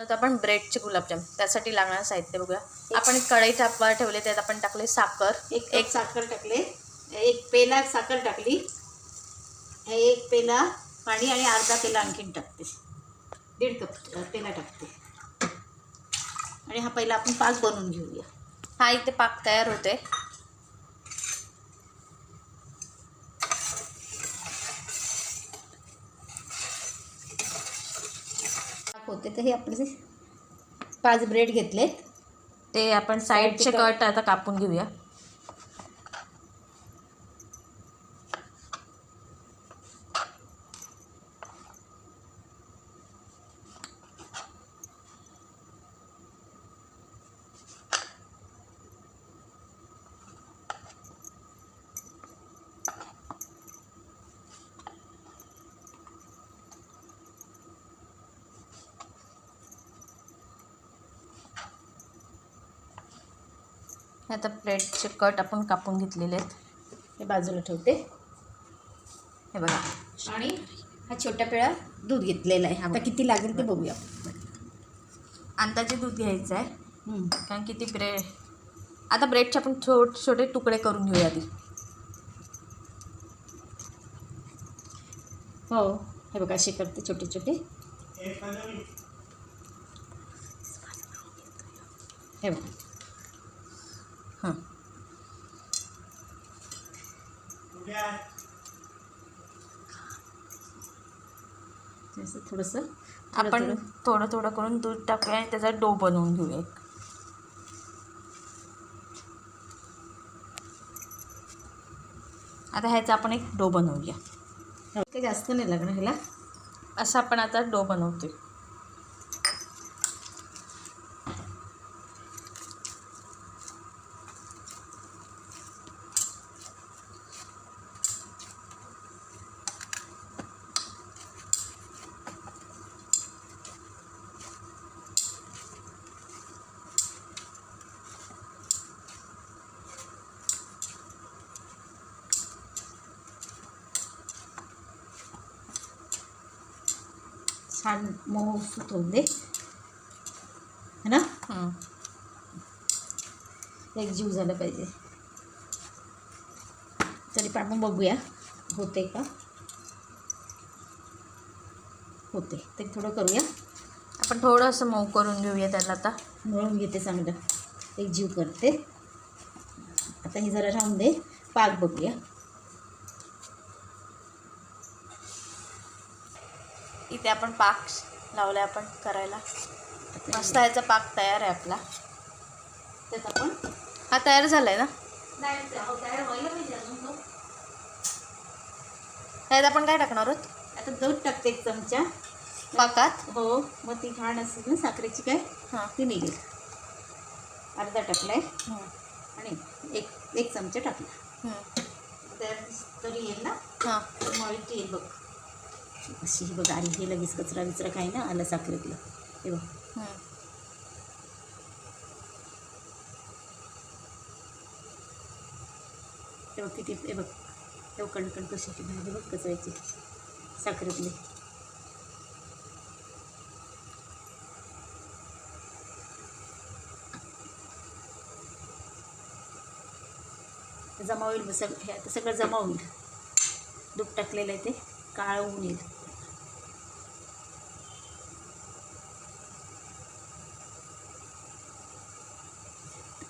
आता आपण ब्रेडचे गुलाबजाम त्यासाठी लागणारं साहित्य बघूया. आपण एक कढई ठेवले, त्यात आपण टाकले साखर, एक साखर टाकले, एक पेला साखर टाकली, एक पेला पाणी आणि अर्धा पेला आणखीन टाकते, 1.5 कप पेला टाकते. आणि हा पहिला आपण पाक बनवून घेऊया. हा इथे पाक तयार होते. होते तर हे आपले 5 ब्रेड घेतलेत, ते आपण साईडचे कट आता कापून घेऊया. आता ब्रेडचे कट आपण कापून घेतलेले आहेत, हे बाजूला ठेवते. हे बघा. आणि हा छोट्या पेळा दूध घेतलेला आहे. आता किती लागेल ते बघूया. अंदाजे दूध घ्यायचं आहे, कारण किती आता ब्रेडचे आपण छोटे तुकडे करून घेऊया आधी. हो, हे बघा असे करते छोटे छोटे. हे बघा. हां, थोडंसं आपण थोडं थोडं करून दूध टाकूया आणि त्याचा डो बनवून घेऊया. आता ह्याचा आपण एक डो बनवूया. काही जास्त नाही लागणार ह्याला. असं आपण आता डो बनवतोय. छान मऊ सुत होऊन दे, है ना. एक जीव झालं पाहिजे. तरी पण आपण बघूया होते का. होते ते थोडं करूया. आपण थोडंसं मऊ करून घेऊया त्याला. आता मळून घेते चांगलं, एक जीव करते. आता हे जरा राहून दे, पाक बघूया. इथे आपण पाक लावला आपण करायला. मस्त ह्याचा पाक तयार आहे आपला. त्यात आपण हा तयार झाला आहे ना. तयार व्हायला पाहिजे अजून तो. त्यात आपण काय टाकणार आहोत. आता दूध टाकते 1 चमचा पाकात. हो, मग ती घाण असेल ना साखरेची काय ती निघेल. अर्धा टाकलाय आणि एक चमचा टाकला. तरी येईल ना. हां, मळीत येईल बघ अशी. ही बघ आणि हे लगेच कचरा विचरा काही ना आलं साखरेतलं. हे बघ. तेव्हा किती हे बघ, तेव्हा कणकण कशी भाजी बघ कचऱ्याची साखरेतली. जमा होईल. हे आता सगळं जमा होईल. दूध टाकलेलं आहे ते काळं होऊन येईल.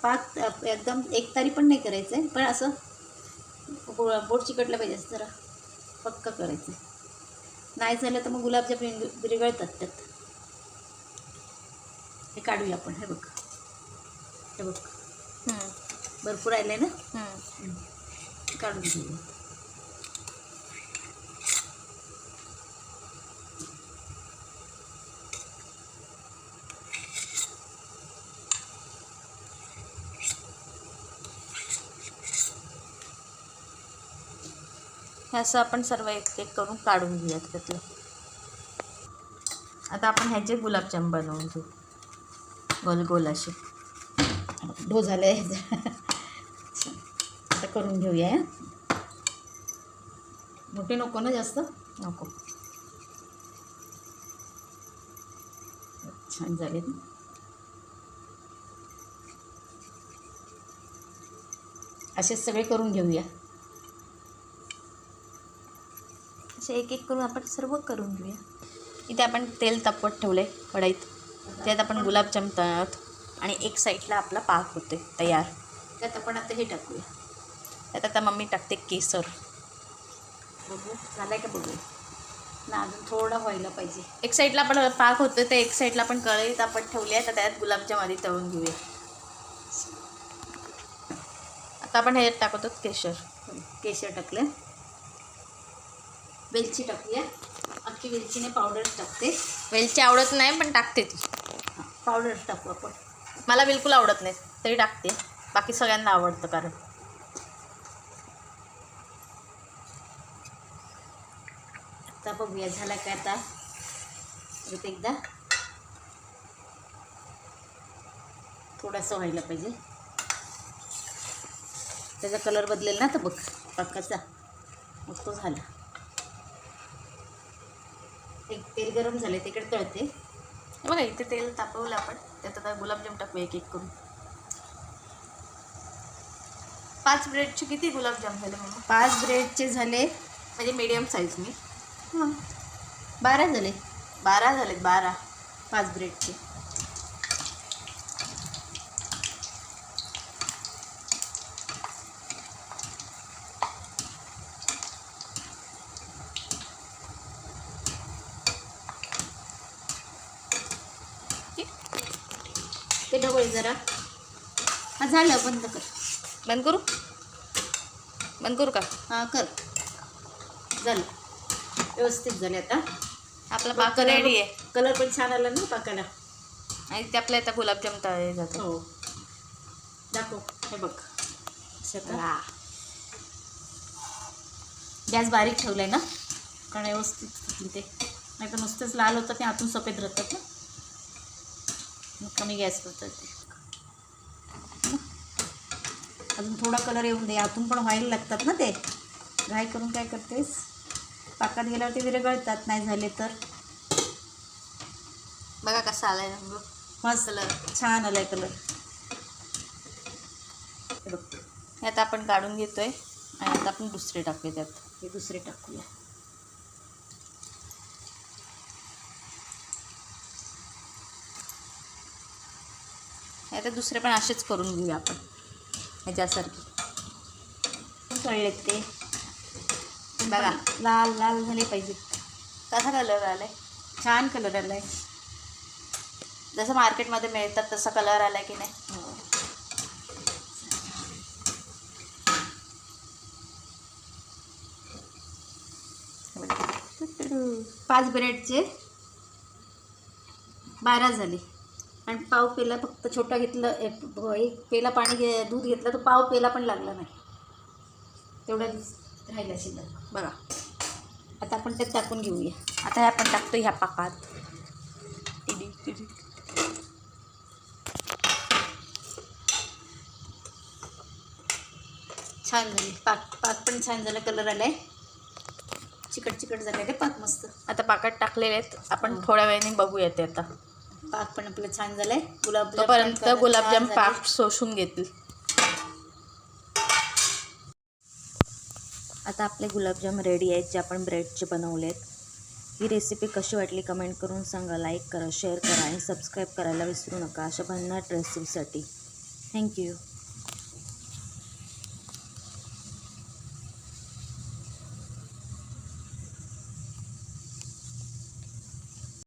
पाक एकदम एकतारी पण नाही करायचं आहे, पण असं बोट चिकटलं पाहिजे, असं जरा पक्का करायचं. नाही झालं तर मग गुलाबजाम विरघळतात त्यात. हे काढूया आपण. हे बघ, हे बघ भरपूर राहिलं आहे ना. काढून घेऊया. हे असं आपण सर्व एक एक करून काढून घेऊयात त्यातलं. आता आपण ह्याचे गुलाबजाम बनवून घेऊ गोल गोल असे. डो झालं आहे. आता करून घेऊया. मोठे नको ना, जास्त नको. छान झाले ना. असेच सगळे करून घेऊया. असे एक एक करून आपण सर्व करून घेऊया. इथे आपण तेल तापवत ठेवलं आहे कढईत. त्यात आपण गुलाबजाम तळत आणि एक साईडला आपला पाक होते तयार. त्यात आपण आता हे टाकूया. त्यात आता मम्मी टाकते केसर. बघू झालं का बघूया ना. अजून थोडा व्हायला पाहिजे. एक साईडला आपण पाक होतो ते एक साईडला आपण कढईत आपण ठेवली आहे. तर त्यात गुलाबजाम आधी तळून घेऊया. आता आपण हे टाकतो केशर. केशर टाकलं. वेलची टाकूया. अख्खी वेलचीने पावडर टाकते. वेलची आवडत नाही पण टाकते ती. पावडर टाकू आपण. मला बिलकुल आवडत नाही तरी टाकते. बाकी सगळ्यांना आवडतं कारण. आता बघूया झाला काय. आता परत एकदा थोडासा व्हायला पाहिजे. त्याचा कलर बदलेल ना तर बघ पाकाचा. मग तो झाला. एक तेल गरम झाले तिकडे तळते. हे बघा इथे तेल तापवलं आपण. त्यात आता गुलाबजाम टाकूया एक एक करून. 5 ब्रेडचे किती गुलाबजाम झाले मग? 5 ब्रेडचे झाले म्हणजे मीडियम साईज मी. हां 12 झाले. 12 झालेत. 12 5 ब्रेडचे. ते ढवळ जरा. हा झालं. बंद कर. बंद करू. बंद करू का? हां कर. झालं. व्यवस्थित झाले. आता आपला पाक रेडी आहे. कलर पण छान आला ना पाकाला. आणि ते आपल्या इथं गुलाबजाम तळले जातात. हो दाखव. हे बघ सगळा. गॅस बारीक ठेवलाय ना कारण व्यवस्थित ते. नाही तर नुसतंच लाल होतं ते आतून सफेद राहतात ना. मग कमी गॅस होतं ते. अजून थोडा कलर येऊन दे. आतून पण व्हायला लागतात ना ते. घाई करून काय करतेस. पाकात गेल्यावर ते विरघळतात नाही झाले तर. बघा कसा आलाय रंग. मस्त कलर छान आलाय कलर. हे बघ हे आता आपण काढून घेतोय आणि आता आपण दुसरे टाकूया त्यात. हे दुसरे टाकूया. हे आता दुसरे पण असेच करून घेऊया आपण ह्याच्यासारखे. तळलेत ते. बघा लाल लाल झाले पाहिजे. कसा कलर आलाय. छान कलर आलाय. जसं मार्केटमध्ये मिळतात तसा कलर आलाय की नाही. 5 ब्रेडचे 12 झाले. आणि पाव पेला फक्त छोटा घेतलं. एक पेला पाणी दूध घेतलं तर पाव पेला पण लागला नाही. तेवढा राहिला शिल्लक. बघा आता आपण त्यात टाकून घेऊया. आता हे आपण टाकतो ह्या पाकात. छान झाली. पाक पण छान झालं. कलर आलाय. चिकट चिकट झालं रे पाक मस्त. आता पाकात टाकलेले आहेत. आपण थोड्या वेळाने बघूया ते. आता पाक पण आपलं छान झालंय. तोपर्यंत गुलाबजाम पाक शोषून घेतील. आता आपले गुलाबजाम रेडी आहेत जे आपण ब्रेडचे बनवले आहेत. ही रेसिपी कशी वाटली कमेंट करून सांगा. लाईक करा, शेअर करा आणि सबस्क्राईब करायला विसरू नका अशा भन्नाट रेसिपीसाठी. थँक्यू.